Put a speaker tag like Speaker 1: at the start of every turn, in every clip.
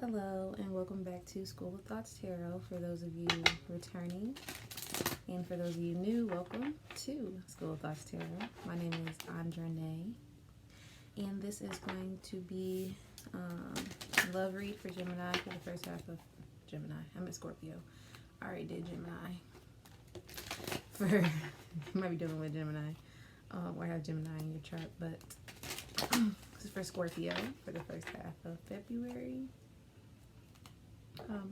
Speaker 1: Hello and welcome back to School of Thoughts Tarot. For those of you returning and for those of you new, welcome to School of Thoughts Tarot. My name is Andrene and this is going to be love read for Gemini for the first half of Gemini. I'm at Scorpio. I already did Gemini. You might be dealing with Gemini or have Gemini in your chart, but this is for Scorpio for the first half of February.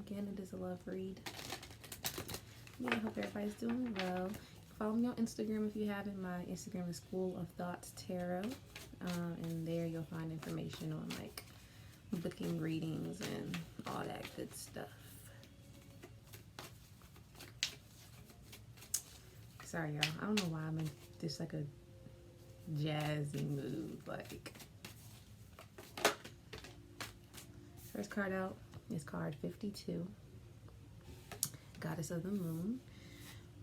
Speaker 1: Again, it is a love read. Yeah, I hope everybody's doing well. Follow me on Instagram if you haven't. My Instagram is School of Thoughts Tarot. And there you'll find information on like booking readings and all that good stuff. Sorry, y'all. I don't know why I'm in just like a jazzy mood. Like, first card out is card 52, Goddess of the Moon,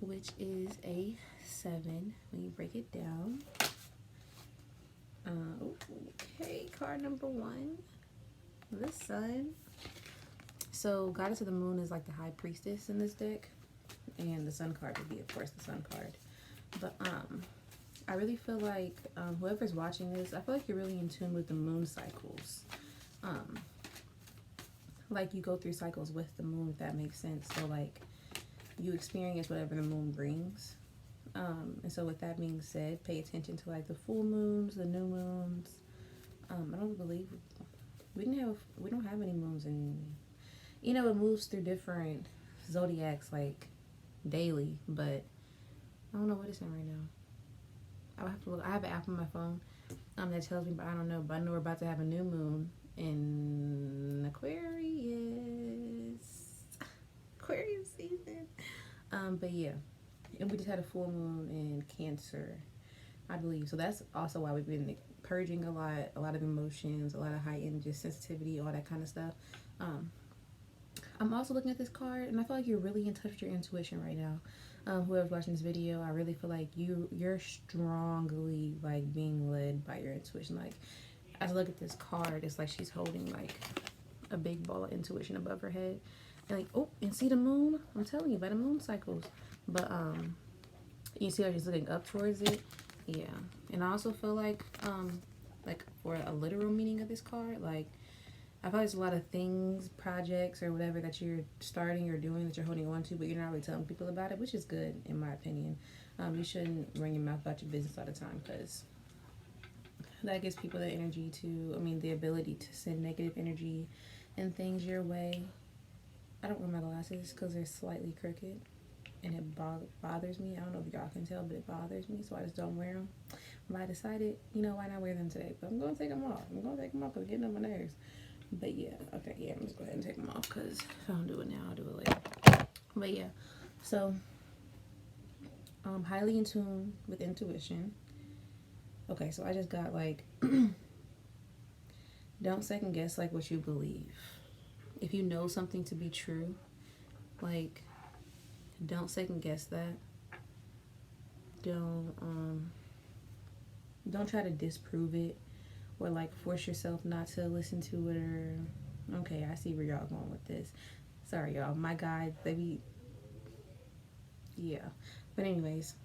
Speaker 1: which is a 7 when you break it down. Okay, card number 1, the Sun. So Goddess of the Moon is like the High Priestess in this deck, and the Sun card would be, of course, the Sun card. But I really feel like whoever's watching this, I feel like you're really in tune with the moon cycles. Like you go through cycles with the moon, if that makes sense. So like you experience whatever the moon brings. And so with that being said, pay attention to like the full moons, the new moons. I don't believe we don't have any moons, and it moves through different zodiacs like daily, but I don't know what it's in right now. I'll have to look. I have an app on my phone that tells me, but I don't know. But I know we're about to have a new moon in Aquarius season. But yeah, and we just had a full moon in Cancer, I believe. So that's also why we've been purging a lot of emotions, a lot of heightened just sensitivity, all that kind of stuff. I'm also looking at this card, and I feel like you're really in touch with your intuition right now. Whoever's watching this video, I really feel like you're strongly like being led by your intuition. Like, as I look at this card, it's like she's holding like a big ball of intuition above her head, and like, oh, and see the moon? I'm telling you about the moon cycles. But you see how she's looking up towards it. Yeah. And I also feel like for a literal meaning of this card, like I feel like there's a lot of things, projects or whatever that you're starting or doing that you're holding on to, but you're not really telling people about it, which is good in my opinion. You shouldn't run your mouth about your business all the time, because that gives people the energy the ability to send negative energy and things your way. I don't wear my glasses because they're slightly crooked, and it bothers me. I don't know if y'all can tell, but it bothers me, so I just don't wear them. But I decided, why not wear them today? But I'm going to take them off. because it's getting on my nerves. But yeah, okay, yeah, I'm just going to go ahead and take them off, because if I don't do it now, I'll do it later. But yeah, so highly in tune with intuition. Okay, so I just got like, don't second guess like what you believe. If you know something to be true, like, don't second guess that. Don't try to disprove it or like force yourself not to listen to it. Or okay, I see where y'all going with this. Sorry, y'all. My guides, yeah. But anyways,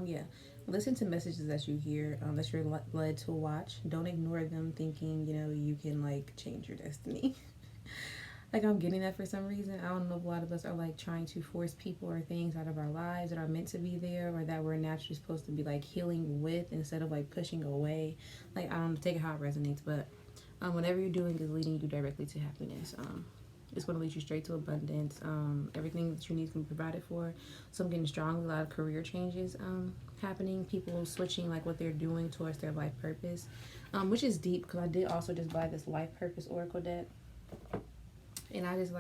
Speaker 1: yeah. Listen to messages that you hear, that you're led to watch. Don't ignore them thinking, you can like change your destiny. Like, I'm getting that for some reason. I don't know if a lot of us are like trying to force people or things out of our lives that are meant to be there, or that we're naturally supposed to be like healing with, instead of like pushing away. Like, I don't take it how it resonates, but whatever you're doing is leading you directly to happiness. It's going to lead you straight to abundance. Everything that you need can be provided for. So I'm getting strong. A lot of career changes happening. People switching like what they're doing towards their life purpose, which is deep, because I did also just buy this life purpose oracle deck. And I just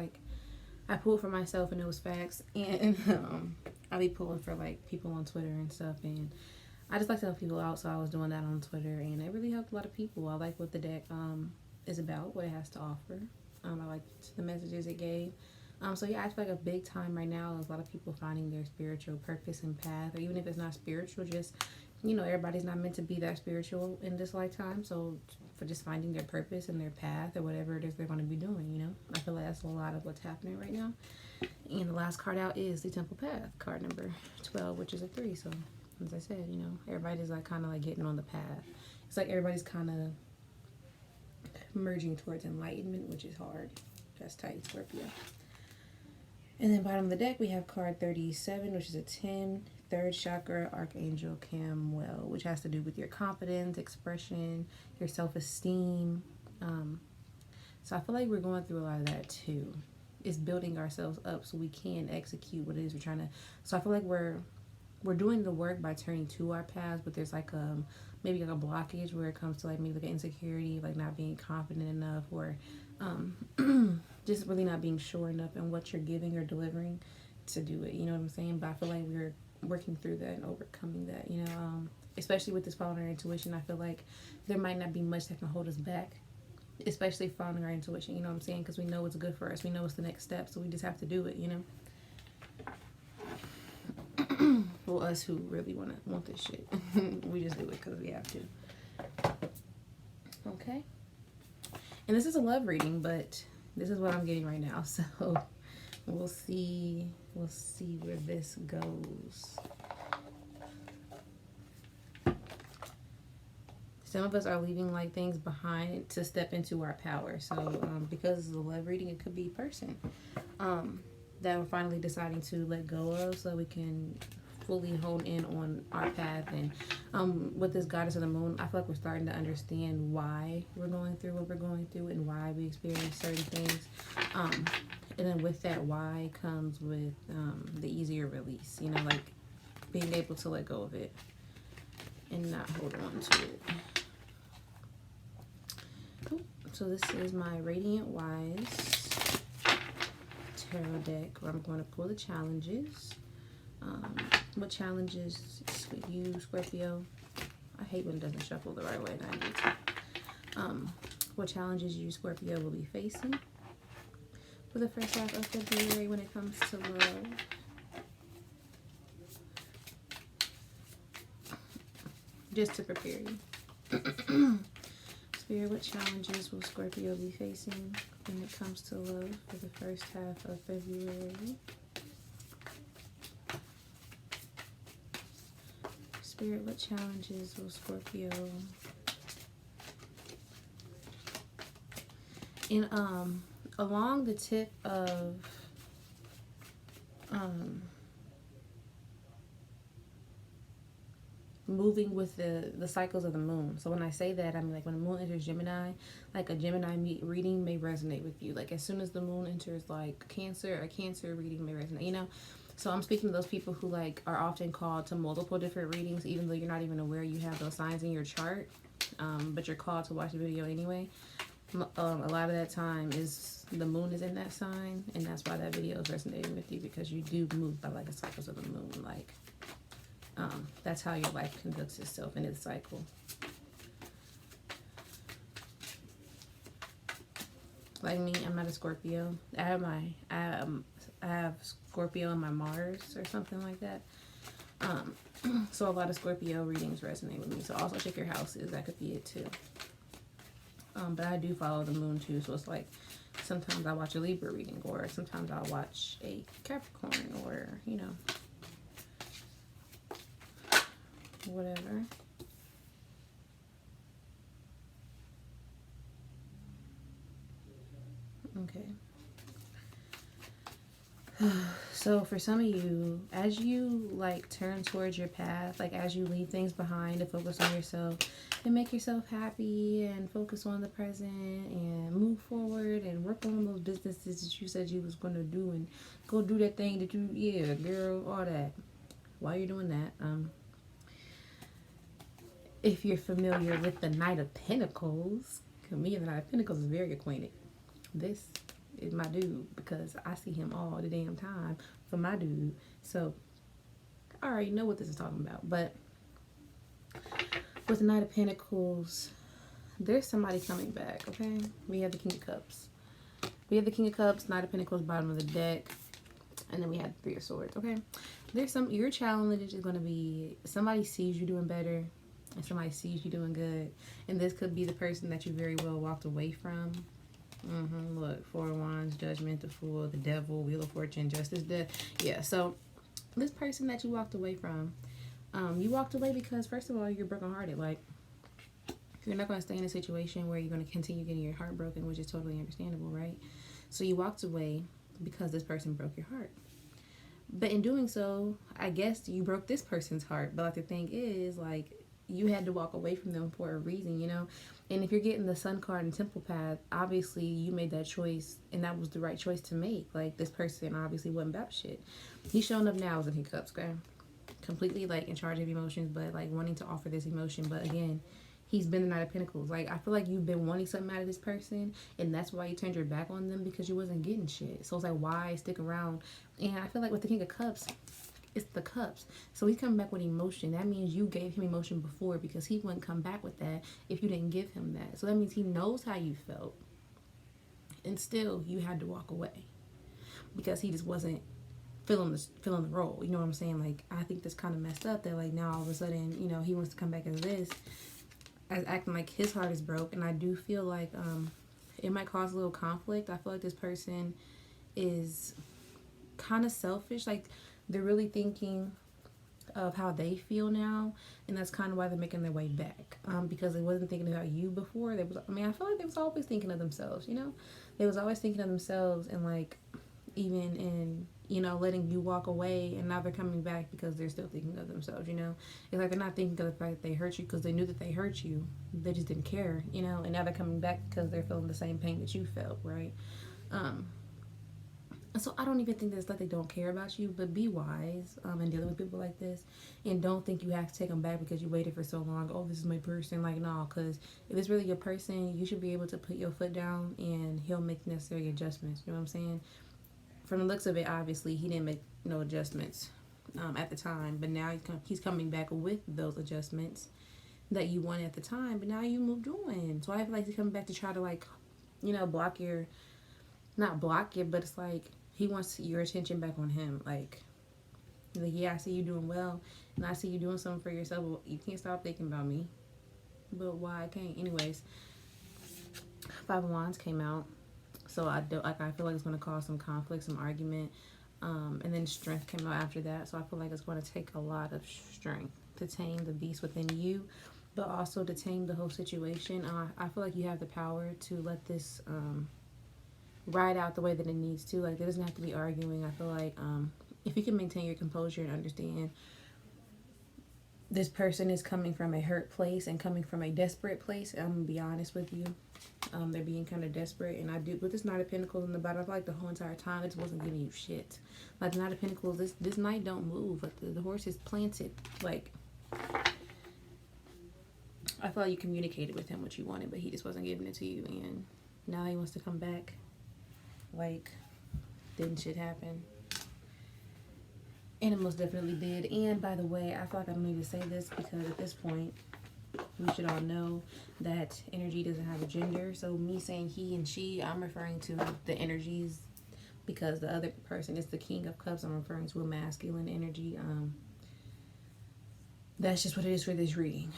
Speaker 1: I pulled for myself, and it was facts. And I'll be pulling for like people on Twitter and stuff. And I just like to help people out, so I was doing that on Twitter, and it really helped a lot of people. I like what the deck is about, what it has to offer. I liked the messages it gave. So yeah, I feel like a big time right now is a lot of people finding their spiritual purpose and path, or even if it's not spiritual, just everybody's not meant to be that spiritual in this lifetime. So for just finding their purpose and their path or whatever it is they're going to be doing, you know. I feel like that's a lot of what's happening right now. And the last card out is the Temple Path, card number 12, which is a 3. So, as I said, you know, everybody's like kind of like getting on the path. It's like everybody's kind of merging towards enlightenment, which is hard. That's tight, Scorpio. And then bottom of the deck, we have card 37, which is a 10. Third chakra, Archangel Camuel, which has to do with your confidence, expression, your self-esteem. So I feel like we're going through a lot of that too. It's building ourselves up so we can execute what it is we're trying to. So I feel like we're doing the work by turning to our paths, but there's like maybe like a blockage where it comes to like maybe like an insecurity, like not being confident enough, or just really not being sure enough in what you're giving or delivering to do it. You know what I'm saying? But I feel like we're working through that and overcoming that, you know, especially with this following our intuition. I feel like there might not be much that can hold us back, especially following our intuition, you know what I'm saying? Because we know it's good for us. We know it's the next step, so we just have to do it, you know? Well, us who really want this shit. We just do it because we have to. Okay. And this is a love reading, but this is what I'm getting right now, so we'll see where this goes. Some of us are leaving like things behind to step into our power. So because it's a love reading, it could be a person that we're finally deciding to let go of so we can fully hone in on our path. And with this goddess of the moon, I feel like we're starting to understand why we're going through what we're going through and why we experience certain things. And then with that why comes with the easier release, you know, like being able to let go of it and not hold on to it. Cool. So this is my Radiant Wise tarot deck where I'm going to pull the challenges. What challenges with you, Scorpio? I hate when it doesn't shuffle the right way, and I do too. What challenges you, Scorpio, will be facing for the first half of February when it comes to love. Just to prepare you. Spirit, what challenges will Scorpio be facing when it comes to love for the first half of February? Spirit, what challenges will Scorpio? And along the tip of moving with the cycles of the moon. So when I say that, I mean like when the moon enters Gemini, like a Gemini reading may resonate with you. Like as soon as the moon enters like Cancer, a Cancer reading may resonate, you know? So I'm speaking to those people who like are often called to multiple different readings, even though you're not even aware you have those signs in your chart, but you're called to watch the video anyway. A lot of that time is the moon is in that sign, and that's why that video is resonating with you, because you do move by like the cycles of the moon. Like that's how your life conducts itself in its cycle. Like me, I'm not a Scorpio. I have Scorpio in my Mars or something like that. So a lot of Scorpio readings resonate with me. So also check your houses. That could be it too. But I do follow the moon too. So it's like sometimes I watch a Libra reading, or sometimes I'll watch a Capricorn, or you know, whatever. Okay. So for some of you, as you like turn towards your path, like as you leave things behind to focus on yourself and make yourself happy and focus on the present and move forward and work on those businesses that you said you was going to do, and go do that thing that you, yeah, girl, all that. While you're doing that, if you're familiar with the Knight of Pentacles, me and the Knight of Pentacles is very acquainted. This is my dude, because I see him all the damn time for my dude. So I already know what this is talking about. But with the Knight of Pentacles, there's somebody coming back, okay? We have the King of Cups. We have the King of Cups, Knight of Pentacles, bottom of the deck. And then we have the Three of Swords, okay? There's your challenge is going to be somebody sees you doing better. and somebody sees you doing good, and this could be the person that you very well walked away from. Look, Four of Wands, Judgment, the Fool, the Devil, Wheel of Fortune, Justice, Death. Yeah, so this person that you walked away from, you walked away because, first of all, you're brokenhearted. Like, you're not going to stay in a situation where you're going to continue getting your heart broken, which is totally understandable, right? So you walked away because this person broke your heart. But in doing so, I guess you broke this person's heart. But like the thing is, like, you had to walk away from them for a reason, you know? And if you're getting the Sun card and Temple path, obviously you made that choice, and that was the right choice to make. Like, this person obviously wasn't about shit. He's showing up now as a Cups, okay? Completely, like, in charge of emotions, but, like, wanting to offer this emotion. But again, he's been the Knight of Pentacles. Like, I feel like you've been wanting something out of this person, and that's why you turned your back on them, because you wasn't getting shit. So it's like, why stick around? And I feel like with the King of Cups, it's the cups. So he's coming back with emotion. That means you gave him emotion before, because he wouldn't come back with that if you didn't give him that. So that means he knows how you felt. And still, you had to walk away because he just wasn't feeling the role. You know what I'm saying? Like, I think that's kind of messed up that, like, now all of a sudden, you know, he wants to come back as this, as acting like his heart is broke. And I do feel like it might cause a little conflict. I feel like this person is kind of selfish. Like, they're really thinking of how they feel now, and that's kind of why they're making their way back, because they wasn't thinking about you before. I feel like they was always thinking of themselves, you know? They was always thinking of themselves, and, like, even in, you know, letting you walk away, and now they're coming back because they're still thinking of themselves, you know? It's like they're not thinking of the fact that they hurt you because they knew that they hurt you. They just didn't care, you know? And now they're coming back because they're feeling the same pain that you felt, right? So I don't even think that it's like they don't care about you, but be wise in dealing with people like this, and don't think you have to take them back because you waited for so long. Oh, this is my person. Like, no, because if it's really your person, you should be able to put your foot down, and he'll make necessary adjustments. You know what I'm saying? From the looks of it, obviously he didn't make no adjustments at the time, but now he's coming back with those adjustments that you wanted at the time, but now you moved on. So I feel like he's coming back to try to, like, you know, not block it, but it's like he wants your attention back on him. Like, yeah, I see you doing well, and I see you doing something for yourself. Well, you can't stop thinking about me. But why I can't? Anyways, Five of Wands came out, so I feel like it's going to cause some conflict, some argument, and then Strength came out after that. So I feel like it's going to take a lot of strength to tame the beast within you, but also to tame the whole situation. I feel like you have the power to let this ride out the way that it needs to. Like, there doesn't have to be arguing. I feel like if you can maintain your composure and understand this person is coming from a hurt place and coming from a desperate place, I'm gonna be honest with you, they're being kind of desperate. And I do, with this Knight of Pentacles in the bottom, I feel like the whole entire time it wasn't giving you shit. Like, the Knight of Pentacles, this knight don't move. Like, the horse is planted. Like, I feel like you communicated with him what you wanted, but he just wasn't giving it to you, and now he wants to come back. Like, didn't shit happen? And it most definitely did. And by the way, I feel like I don't need to say this, because at this point we should all know that energy doesn't have a gender. So me saying he and she, I'm referring to the energies, because the other person is the King of Cups. I'm referring to a masculine energy. That's just what it is for this reading.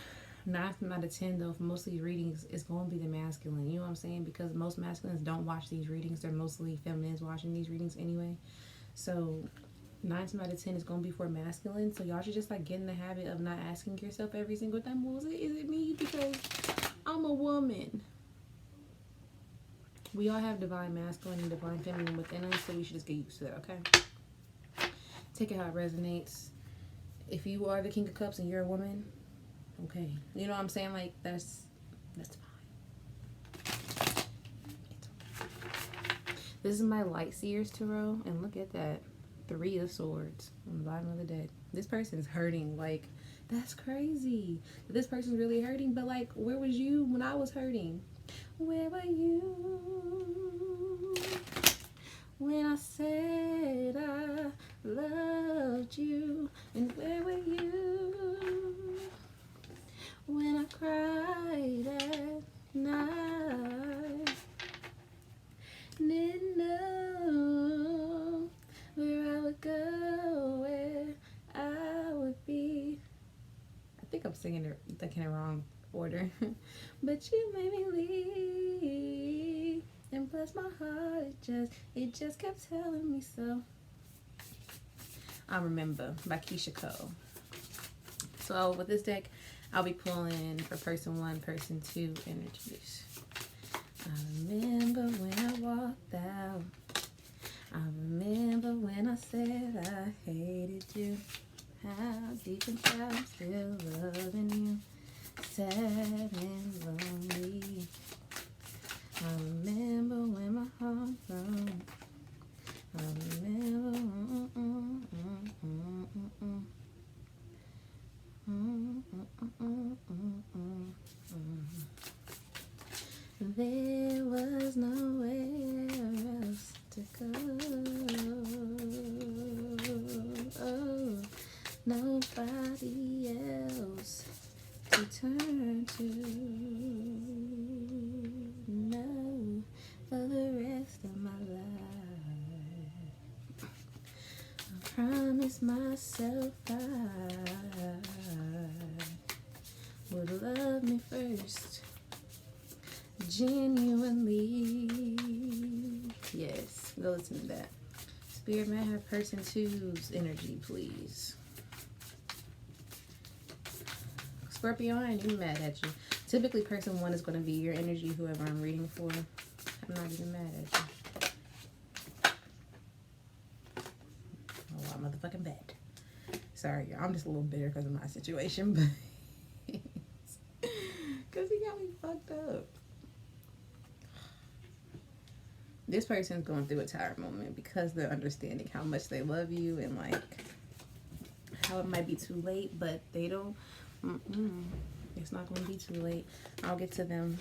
Speaker 1: 9 out of 10 though, for most of these readings, it's going to be the masculine. You know what I'm saying? Because most masculines don't watch these readings. They're mostly feminines watching these readings anyway. So 9 out of 10 is going to be for masculine. So y'all should just, like, get in the habit of not asking yourself every single time, well, is it me? Because I'm a woman. We all have divine masculine and divine feminine within us, so we should just get used to that, okay? Take it how it resonates. If you are the King of Cups and you're a woman, okay, you know what I'm saying? Like, that's fine. This is my Light Seers Tarot, and look at that, 3 of Swords on the bottom of the deck. This person's hurting. Like, that's crazy. This person's really hurting, but, like, where was you when I was hurting? Where were you when I said I loved you? And where were you when I cried at night? Didn't know where I would go, where I would be. I think I'm thinking the wrong order. But you made me leave, and bless my heart, it just kept telling me so. I Remember by Keisha Cole. So with this deck, I'll be pulling for person 1, person 2 energies. I remember when I walked out. I remember when I said I hated you. How deep inside I'm still loving you. Sad and lonely. I remember when my heart broke. I remember. There was nowhere else to go. Oh, nobody else to turn to. No, for the rest of my life. I promised myself I would love me first. Genuinely. Yes, go listen to that. Spirit, may I have person 2's energy, please? Scorpio, I ain't even mad at you. Typically, person 1 is going to be your energy, whoever I'm reading for. I'm not even mad at you. Oh, I'm motherfucking bad. Sorry, y'all. I'm just a little bitter because of my situation, but because he got me fucked up. This person's going through a tired moment because they're understanding how much they love you and like how it might be too late, but they don't. It's not going to be too late. I'll get to them.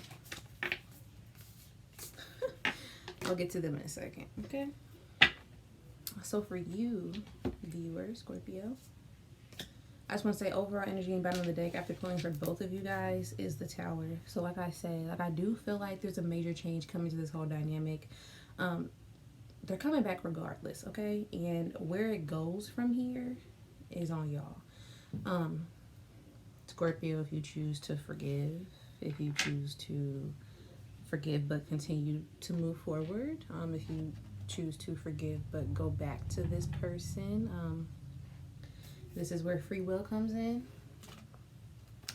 Speaker 1: I'll get to them in a second. Okay. So for you, viewer, Scorpio, I just want to say overall energy and bottom of the deck after pulling for both of you guys is the Tower. So like I say, like I do feel like there's a major change coming to this whole dynamic. They're coming back regardless, okay? And where it goes from here is on y'all. Scorpio, if you choose to forgive, if you choose to forgive but continue to move forward, if you choose to forgive but go back to this person, this is where free will comes in.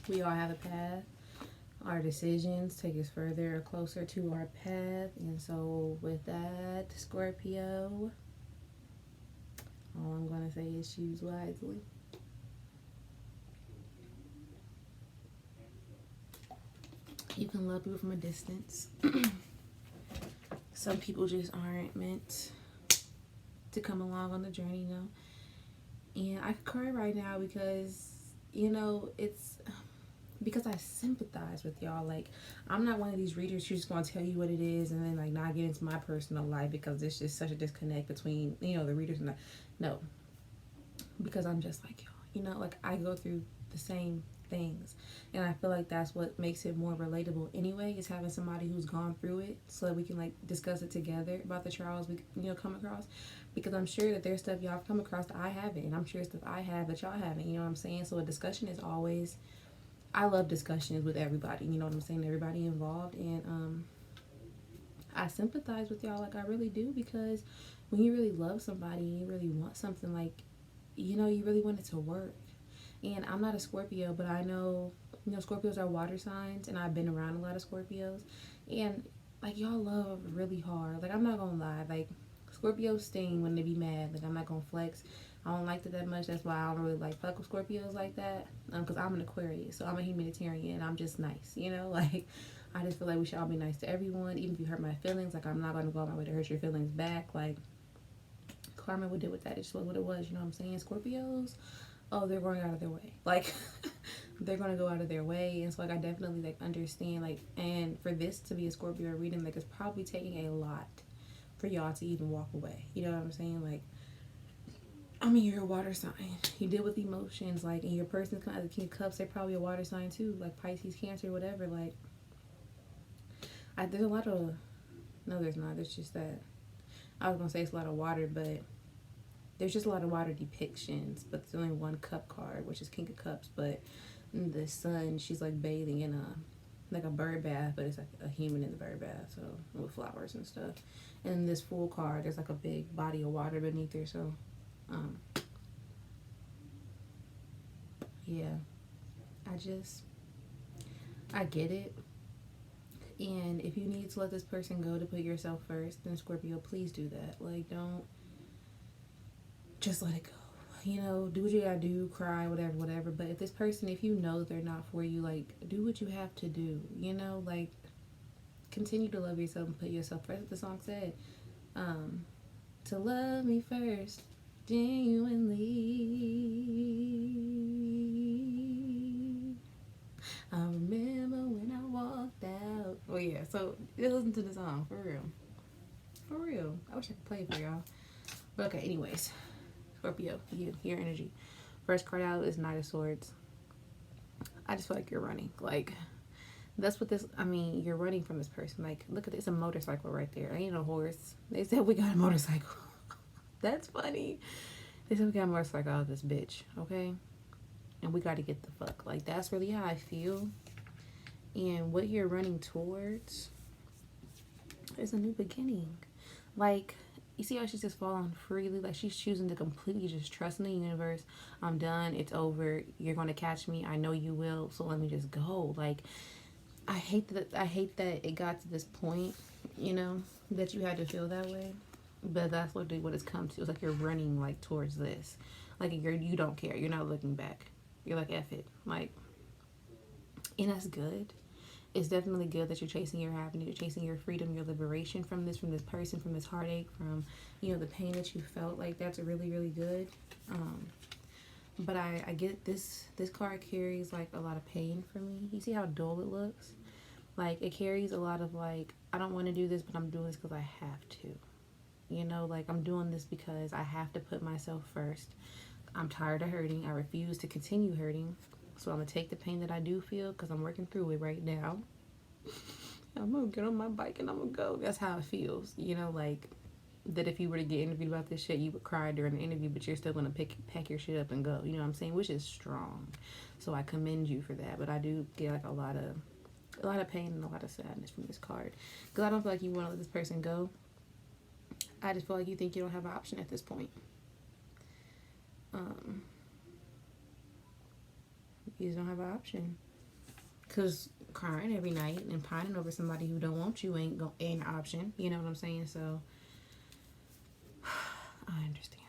Speaker 1: We all have a path. Our decisions take us further or closer to our path. And so with that, Scorpio, all I'm going to say is choose wisely. You can love people from a distance. Some people just aren't meant to come along on the journey, you know. And I could cry right now because, you know, it's because I sympathize with y'all. Like, I'm not one of these readers who's just going to tell you what it is and then, like, not get into my personal life because there's just such a disconnect between, you know, the readers and no. Because I'm just like y'all. You know, like, I go through the same things. And I feel like that's what makes it more relatable anyway, is having somebody who's gone through it so that we can, like, discuss it together about the trials we, you know, come across. Because I'm sure that there's stuff y'all have come across that I haven't. And I'm sure stuff I have that y'all haven't. You know what I'm saying? So a discussion is always... I love discussions with everybody, you know what I'm saying, everybody involved, and I sympathize with y'all, like I really do, because when you really love somebody and you really want something, like, you know, you really want it to work. And I'm not a Scorpio, but I know, you know, Scorpios are water signs, and I've been around a lot of Scorpios, and like, y'all love really hard. Like, I'm not gonna lie, like, Scorpios sting when they be mad. Like, I'm not gonna flex. I don't like it that much. That's why I don't really like fuck with Scorpios like that. Because I'm an Aquarius, so I'm a humanitarian. I'm just nice, you know? Like, I just feel like we should all be nice to everyone, even if you hurt my feelings. Like, I'm not going to go out my way to hurt your feelings back. Like, karma would deal with that. It just was what it was, you know what I'm saying? Scorpios, oh, they're going out of their way. Like, they're going to go out of their way. And so, like, I definitely, like, understand, like, and for this to be a Scorpio reading, like, it's probably taking a lot for y'all to even walk away. You know what I'm saying? Like, I mean, you're a water sign. You deal with emotions, like, and your person's kind of the King of Cups. They're probably a water sign too, like Pisces, Cancer, whatever. Like, there's a lot of, no, there's not. There's just that. I was gonna say it's a lot of water, but there's just a lot of water depictions. But there's only one cup card, which is King of Cups. But in the sun. She's like bathing in a like a bird bath, but it's like a human in the bird bath, so with flowers and stuff. And this full card, there's like a big body of water beneath her. So, yeah, I get it. And if you need to let this person go to put yourself first, then Scorpio, please do that. Like, don't just let it go. You know, do what you gotta do, cry, whatever. But if this person, if you know they're not for you, like, do what you have to do. You know, like, continue to love yourself and put yourself first. Like the song said, to love me first, genuinely. I remember when I walked out. Oh yeah, so listen to the song for real, for real. I wish I could play it for y'all. But okay, anyways, Scorpio, your energy. First card out is Knight of Swords. I just feel like you're running. Like, that's what this, I mean, you're running from this person. Like, look at this, a motorcycle right there. Ain't no horse. They said we got a motorcycle. That's funny. They said we got a motorcycle out of this bitch, okay? And we got to get the fuck. Like, that's really how I feel. And what you're running towards is a new beginning. Like, you see how she's just falling freely? Like, she's choosing to completely just trust in the universe. I'm done. It's over. You're going to catch me. I know you will. So let me just go. Like, I hate that it got to this point, you know, that you had to feel that way. But that's literally what it's come to. It's like you're running, like, towards this. Like, you don't care. You're not looking back. You're like, F it. Like, and that's good. It's definitely good that you're chasing your happiness, you're chasing your freedom, your liberation from this person, from this heartache, from, you know, the pain that you felt. Like, that's really, really good. But I get this card carries like a lot of pain for me. You see how dull it looks? Like, it carries a lot of like, I don't want to do this, but I'm doing this because I have to. You know, like, I'm doing this because I have to put myself first. I'm tired of hurting. I refuse to continue hurting. So I'm going to take the pain that I do feel because I'm working through it right now. I'm going to get on my bike and I'm going to go. That's how it feels. You know, like, that if you were to get interviewed about this shit, you would cry during the interview, but you're still going to pack your shit up and go. You know what I'm saying? Which is strong. So I commend you for that. But I do get, like, a lot of pain and a lot of sadness from this card. Because I don't feel like you want to let this person go. I just feel like you think you don't have an option at this point. You just don't have an option. Because crying every night and pining over somebody who don't want you ain't an option. You know what I'm saying? So, I understand.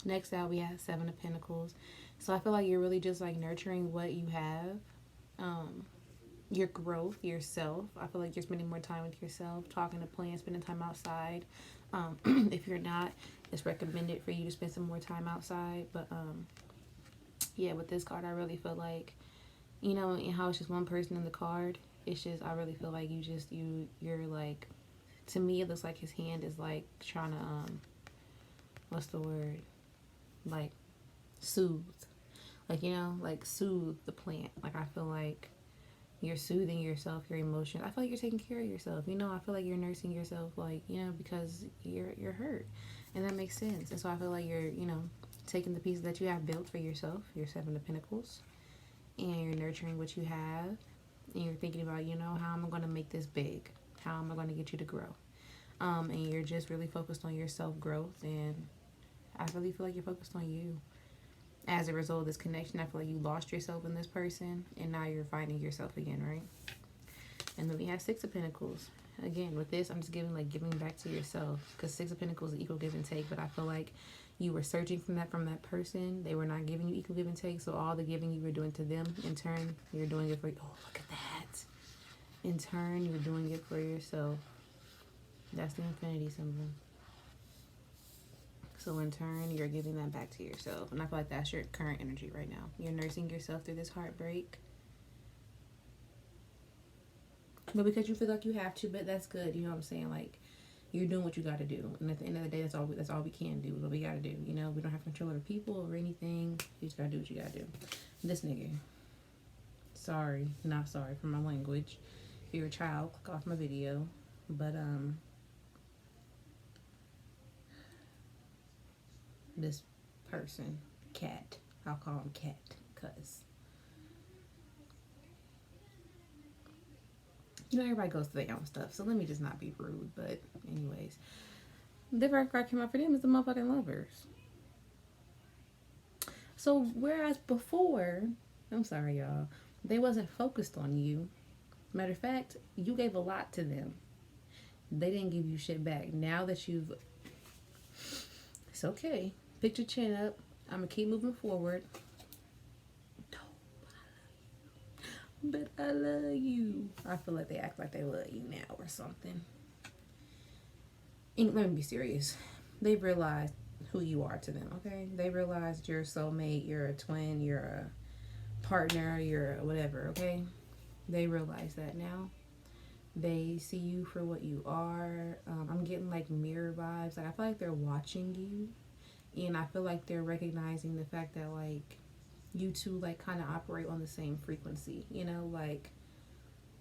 Speaker 1: Next out, we have Seven of Pentacles. So, I feel like you're really just, like, nurturing what you have. Your growth, yourself. I feel like you're spending more time with yourself, talking to plants, spending time outside. If you're not, it's recommended for you to spend some more time outside. But, yeah, with this card, I really feel like, you know, and how it's just one person in the card, it's just, I really feel like you're like, to me, it looks like his hand is like trying to, what's the word? Like, soothe. Like, you know, like soothe the plant. Like, I feel like you're soothing yourself, your emotions. I feel like you're taking care of yourself. You know, I feel like you're nursing yourself, like, you know, because you're hurt. And that makes sense. And so I feel like you're, you know, taking the pieces that you have built for yourself, your Seven of Pentacles, and you're nurturing what you have, and you're thinking about, you know, how am I going to make this big? How am I going to get you to grow? And you're just really focused on your self-growth, and I really feel like you're focused on you. As a result of this connection, I feel like you lost yourself in this person, and now you're finding yourself again, right? And then we have Six of Pentacles. Again, with this, I'm just giving back to yourself, because Six of Pentacles is equal give and take, but I feel like you were searching from that person. They were not giving you equal give and take, so all the giving you were doing to them, in turn, you're doing it for, oh, look at that. In turn, you're doing it for yourself. That's the infinity symbol. So in turn, you're giving that back to yourself. And I feel like that's your current energy right now. You're nursing yourself through this heartbreak. But because you feel like you have to, but that's good. You know what I'm saying? Like, you're doing what you got to do. And at the end of the day, that's all we can do. What we got to do. You know, we don't have control over people or anything. You just got to do what you got to do. This nigga. Sorry. Not sorry for my language. If you're a child, click off my video. But, this person, Cat. I'll call him Cat, because You know, everybody goes through their own stuff, so let me just not be rude. But anyways, the first card came out for them is the motherfucking lovers. So whereas before, I'm sorry y'all, they wasn't focused on you. Matter of fact, you gave a lot to them. They didn't give you shit back. Now that you've, it's okay. Pick your chin up. I'm gonna keep moving forward. But I love you. I feel like they act like they love you now or something. And let me be serious. They realized who you are to them, okay? They realized you're a soulmate, you're a twin, you're a partner, you're a whatever, okay? They realize that now. They see you for what you are. I'm getting like mirror vibes. Like I feel like they're watching you. And I feel like they're recognizing the fact that like you two like kind of operate on the same frequency, you know, like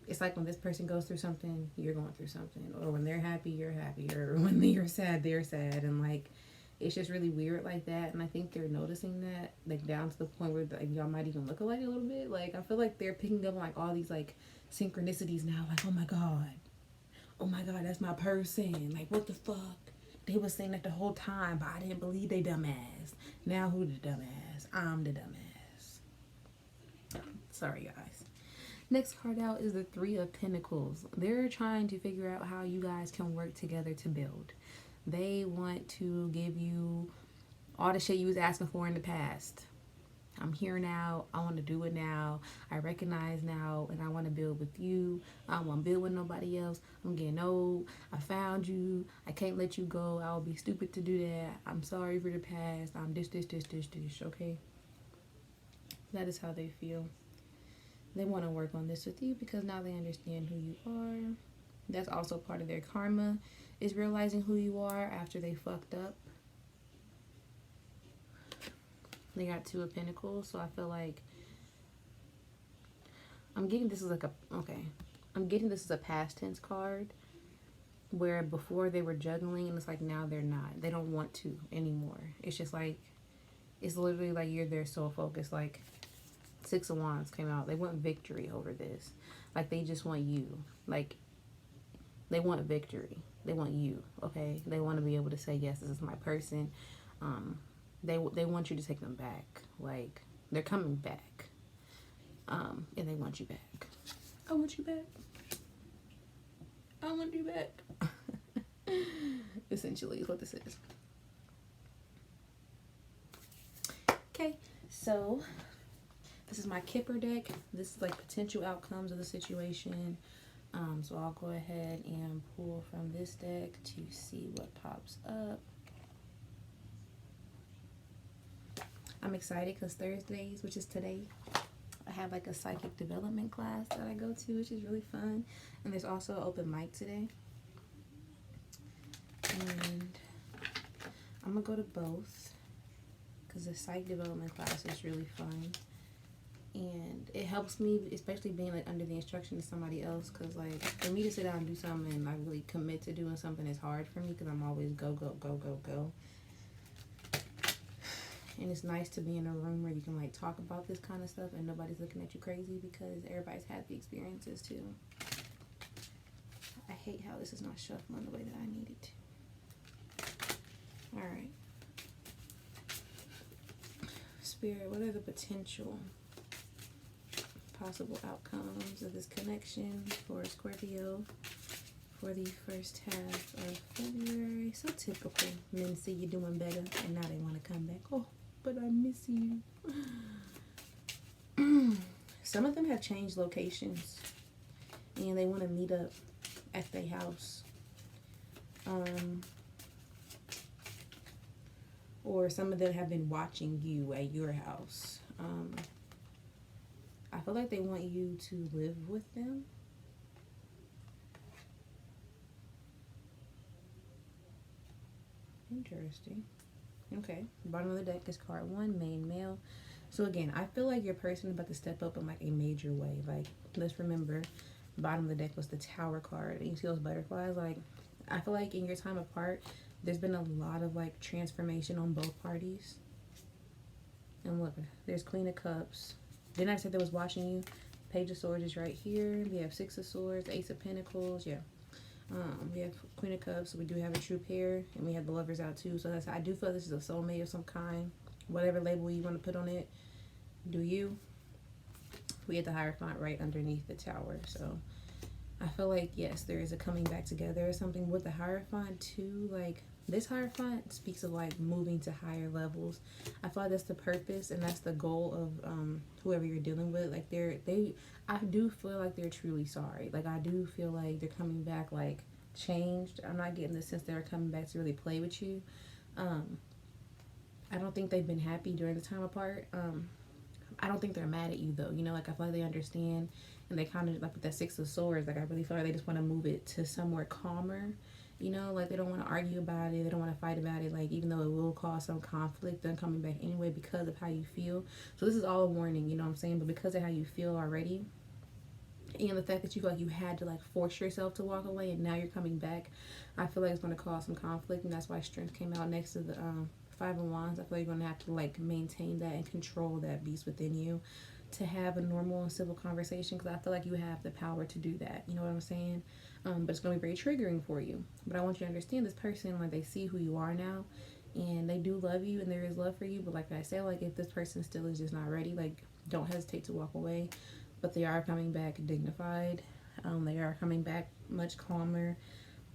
Speaker 1: it's like when this person goes through something, you're going through something, or when they're happy, you're happy, or when you're sad, they're sad, and like it's just really weird like that. And I think they're noticing that, like down to the point where like y'all might even look alike a little bit. Like I feel like they're picking up on like all these like synchronicities now, like oh my god, that's my person, like what the fuck, they was saying that the whole time, but I didn't believe they dumbass. Now who the dumbass? I'm the dumbass. Sorry, guys. Next card out is the Three of Pentacles. They're trying to figure out how you guys can work together to build. They want to give you all the shit you was asking for in the past. I'm here now. I want to do it now. I recognize now, and I want to build with you. I don't want to build with nobody else. I'm getting old. I found you. I can't let you go. I would be stupid to do that. I'm sorry for the past. I'm this, okay? That is how they feel. They want to work on this with you because now they understand who you are. That's also part of their karma, is realizing who you are after they fucked up. They got Two of Pentacles, so I feel like I'm getting this as like I'm getting this as a past tense card, where before they were juggling and it's like now they're not. They don't want to anymore. It's just like it's literally like you're their sole focus. Like Six of Wands came out. They want victory over this. Like they just want you. Like they want victory. They want you. Okay. They want to be able to say yes, this is my person. They want you to take them back. Like they're coming back. And they want you back. I want you back. I want you back. Essentially is what this is. Okay, so this is my Kipper deck. This is like potential outcomes of the situation. So I'll go ahead and pull from this deck to see what pops up. I'm excited because Thursdays, which is today, I have like a psychic development class that I go to, which is really fun. And there's also an open mic today. And I'm going to go to both because the psych development class is really fun. And it helps me, especially being like under the instruction of somebody else, because like for me to sit down and do something and like really commit to doing something is hard for me because I'm always go. And it's nice to be in a room where you can like talk about this kind of stuff and nobody's looking at you crazy because everybody's had the experiences too. I hate how this is not shuffling the way that I need it to. Alright. Spirit, what are the potential possible outcomes of this connection for Scorpio for the first half of February? So typical. Men see you doing better and now they want to come back. Oh, but I miss you. Some of them have changed locations and they want to meet up at their house. Or some of them have been watching you at your house. I feel like they want you to live with them. Interesting. Okay, bottom of the deck is card 1, main male. So again, I feel like your person is about to step up in like a major way. Like, let's remember, bottom of the deck was the Tower card. And you see those butterflies? Like, I feel like in your time apart, there's been a lot of like transformation on both parties. And look, there's Queen of Cups. Didn't I say they was watching you? Page of Swords is right here. We have Six of Swords, Ace of Pentacles. Yeah. We have Queen of Cups, so we do have a true pair, and we have the Lovers out too. So that's, I do feel this is a soulmate of some kind. Whatever label you want to put on it, do you. We had the Hierophant right underneath the Tower. So I feel like, yes, there is a coming back together or something with the Hierophant too. Like, this Hierophant speaks of like moving to higher levels. I feel like that's the purpose and that's the goal of whoever you're dealing with. Like, I do feel like they're truly sorry. Like, I do feel like they're coming back like changed. I'm not getting the sense they're coming back to really play with you. I don't think they've been happy during the time apart. I don't think they're mad at you though. You know, like, I feel like they understand, and they kind of, like with that Six of Swords, like, I really feel like they just want to move it to somewhere calmer. You know, like, they don't want to argue about it. They don't want to fight about it. Like, even though it will cause some conflict, they're coming back anyway because of how you feel. So this is all a warning, you know what I'm saying? But because of how you feel already, and the fact that you feel like you had to like force yourself to walk away, and now you're coming back, I feel like it's going to cause some conflict, and that's why Strength came out next to the Five of Wands. I feel like you're going to have to like maintain that and control that beast within you to have a normal and civil conversation, because I feel like you have the power to do that. You know what I'm saying? But it's going to be very triggering for you. But I want you to understand, this person, like, they see who you are now, and they do love you, and there is love for you. But like I said, like, if this person still is just not ready, like, don't hesitate to walk away. But they are coming back dignified. They are coming back much calmer.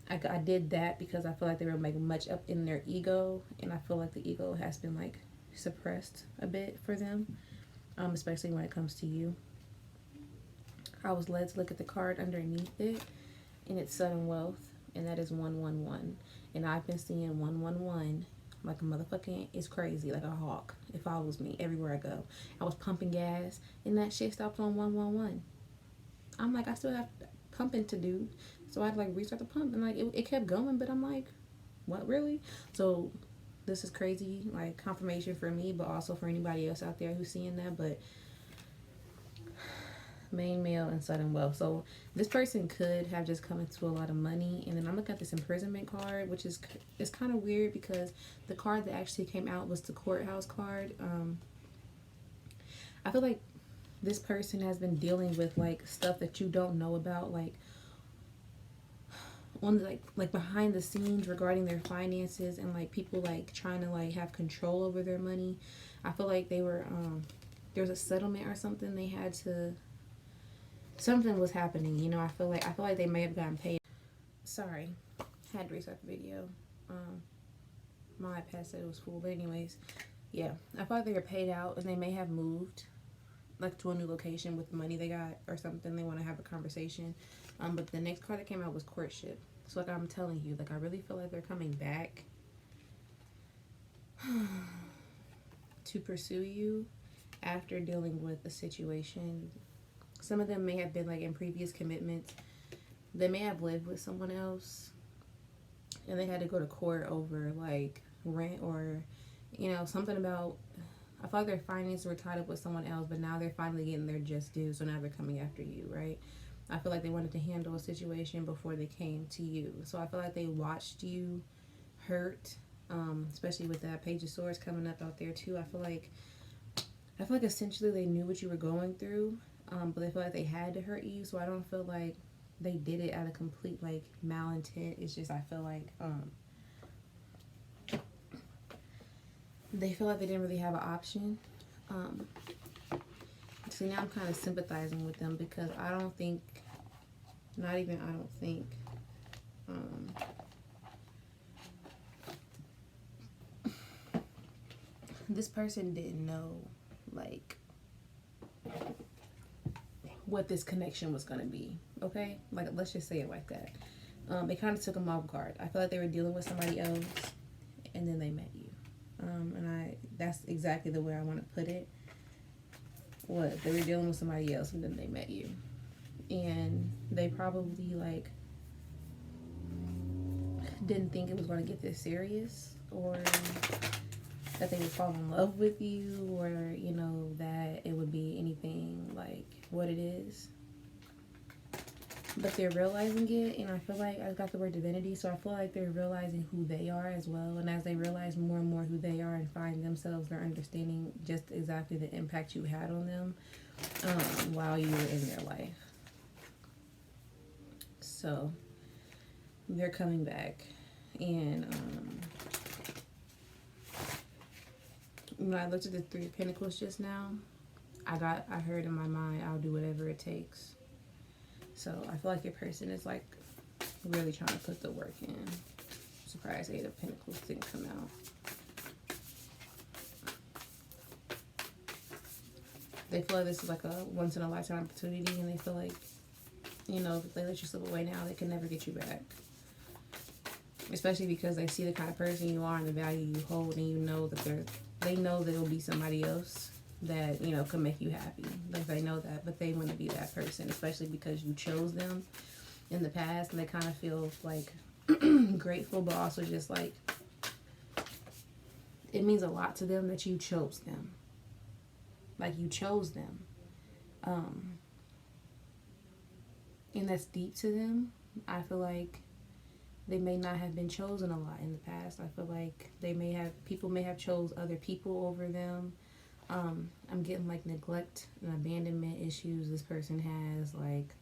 Speaker 1: I did that because I feel like they were like much up in their ego, and I feel like the ego has been like suppressed a bit for them, especially when it comes to you. I was led to look at the card underneath it, and it's sudden wealth, and that is 111. And I've been seeing 111 like a motherfucking, it's crazy, like a hawk. It follows me everywhere I go. I was pumping gas, and that shit stopped on 111. I'm like, I still have pumping to do, so I had to like restart the pump, and like it kept going, but I'm like, what, really? So this is crazy, like, confirmation for me, but also for anybody else out there who's seeing that. But main male and sudden wealth. So this person could have just come into a lot of money. And then I'm looking at this imprisonment card, which is, it's kind of weird because the card that actually came out was the courthouse card. I feel like this person has been dealing with like stuff that you don't know about, like on like behind the scenes regarding their finances, and like people like trying to like have control over their money. I feel like they were there was a settlement or something they had to, something was happening, you know. I feel like they may have gotten paid. Sorry, had to restart the video. My iPad said it was full, but anyways, yeah, I feel like they were paid out, and they may have moved like to a new location with the money they got or something. They want to have a conversation. But the next card that came out was courtship. So like I'm telling you, like, I really feel like they're coming back to pursue you after dealing with a situation. Some of them may have been like in previous commitments. They may have lived with someone else, and they had to go to court over like rent, or, you know, something about, I feel like their finances were tied up with someone else, but now they're finally getting their just due, so now they're coming after you, right? I feel like they wanted to handle a situation before they came to you. So I feel like they watched you hurt, especially with that Page of Swords coming up out there too. I feel like essentially they knew what you were going through, but they feel like they had to hurt you. So I don't feel like they did it out of complete like malintent. It's just, I feel like they feel like they didn't really have an option. So now I'm kind of sympathizing with them, because I don't think this person didn't know like what this connection was going to be, okay? Like, let's just say it like that. It kind of took them off guard. I feel like they were dealing with somebody else, and then they met you. And that's exactly the way I want to put it. What, they were dealing with somebody else, and then they met you, and they probably like didn't think it was going to get this serious, or that they would fall in love with you, or, you know, that it would be anything like what it is. but they're realizing it, and I feel like I got the word divinity, so I feel like they're realizing who they are as well. And as they realize more and more who they are and find themselves, they're understanding just exactly the impact you had on them while you were in their life. So they're coming back, and when I looked at the Three of Pentacles just now, I heard in my mind, I'll do whatever it takes. So I feel like your person is like really trying to put the work in. Surprise, Eight of Pentacles didn't come out. They feel like this is like a once in a lifetime opportunity, and they feel like, you know, if they let you slip away now, they can never get you back. Especially because they see the kind of person you are and the value you hold, and you know that they know there will be somebody else that, you know, can make you happy. Like, they know that, but they want to be that person, especially because you chose them in the past, and they kind of feel like grateful, but also just like it means a lot to them that you chose them. Like, you chose them. And that's deep to them. I feel like they may not have been chosen a lot in the past. I feel like people may have chose other people over them. I'm getting like neglect and abandonment issues this person has, like,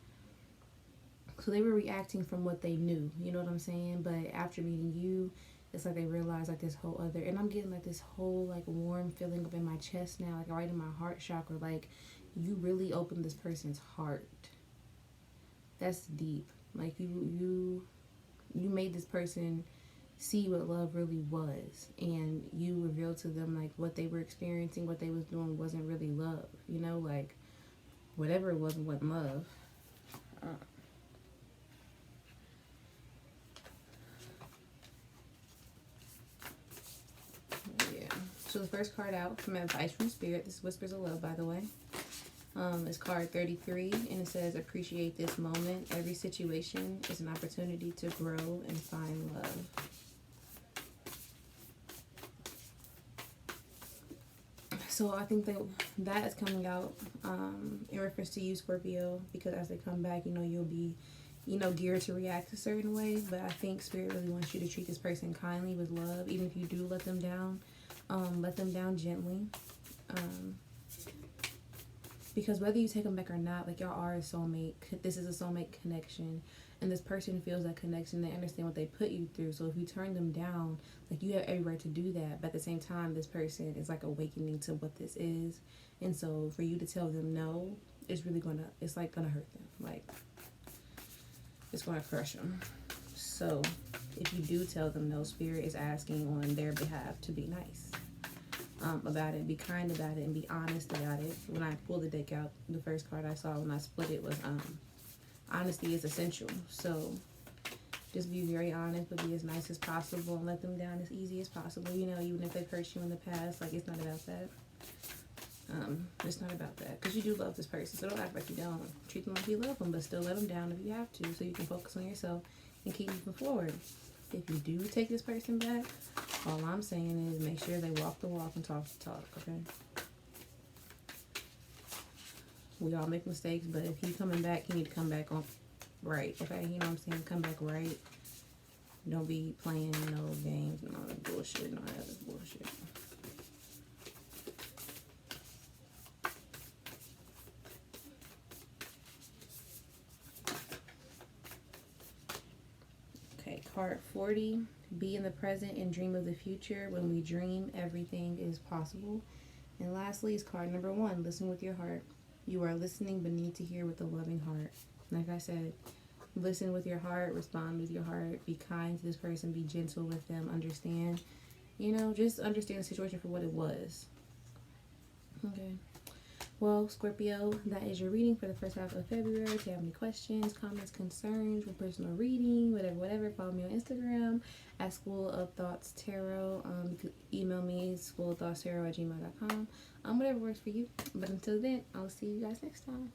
Speaker 1: so they were reacting from what they knew, you know what I'm saying? But after meeting you, it's like they realize like this whole other, and I'm getting like this whole like warm feeling up in my chest now, like right in my heart chakra. Like, you really opened this person's heart. That's deep. Like, you made this person see what love really was, and you revealed to them like what they were experiencing, what they was doing wasn't really love, you know, like whatever it wasn't love. Yeah. So the first card out from Advice from Spirit, this is Whispers of Love, by the way. It's card 33, and it says, appreciate this moment. Every situation is an opportunity to grow and find love. So I think that is coming out in reference to you, Scorpio, because as they come back, you know, you'll be, you know, geared to react a certain way. But I think Spirit really wants you to treat this person kindly with love, even if you do let them down gently. Because whether you take them back or not, like, y'all are a soulmate. This is a soulmate connection. And this person feels that connection. They understand what they put you through. So if you turn them down, like, you have every right to do that. But at the same time, this person is, like, awakening to what this is. And so for you to tell them no, it's really going to hurt them. Like, it's going to crush them. So if you do tell them no, Spirit is asking on their behalf to be nice about it, be kind about it, and be honest about it. When I pulled the deck out, the first card I saw when I split it was honesty is essential. So just be very honest, but be as nice as possible, and let them down as easy as possible. You know, even if they've hurt you in the past, like, it's not about that. It's not about that, because you do love this person, so don't act like you don't. Treat them like you love them, but still let them down if you have to, so you can focus on yourself and keep moving forward. If you do take this person back, all I'm saying is make sure they walk the walk and talk the talk, okay? We all make mistakes, but if he's coming back, he need to come back on right, okay? You know what I'm saying? Come back right. Don't be playing no games and all that bullshit and all that other bullshit. Okay, card 40. Be in the present and dream of the future. When we dream, everything is possible. And lastly is card number 1. Listen with your heart. You are listening but need to hear with a loving heart. Like I said, listen with your heart, respond with your heart, be kind to this person, be gentle with them, understand. You know, just understand the situation for what it was. Okay. Well, Scorpio, that is your reading for the first half of February. If you have any questions, comments, concerns, or personal reading, whatever, follow me on Instagram at School of Thoughts Tarot. You can email me, schoolofthoughtstarot@gmail.com. Whatever works for you. But until then, I'll see you guys next time.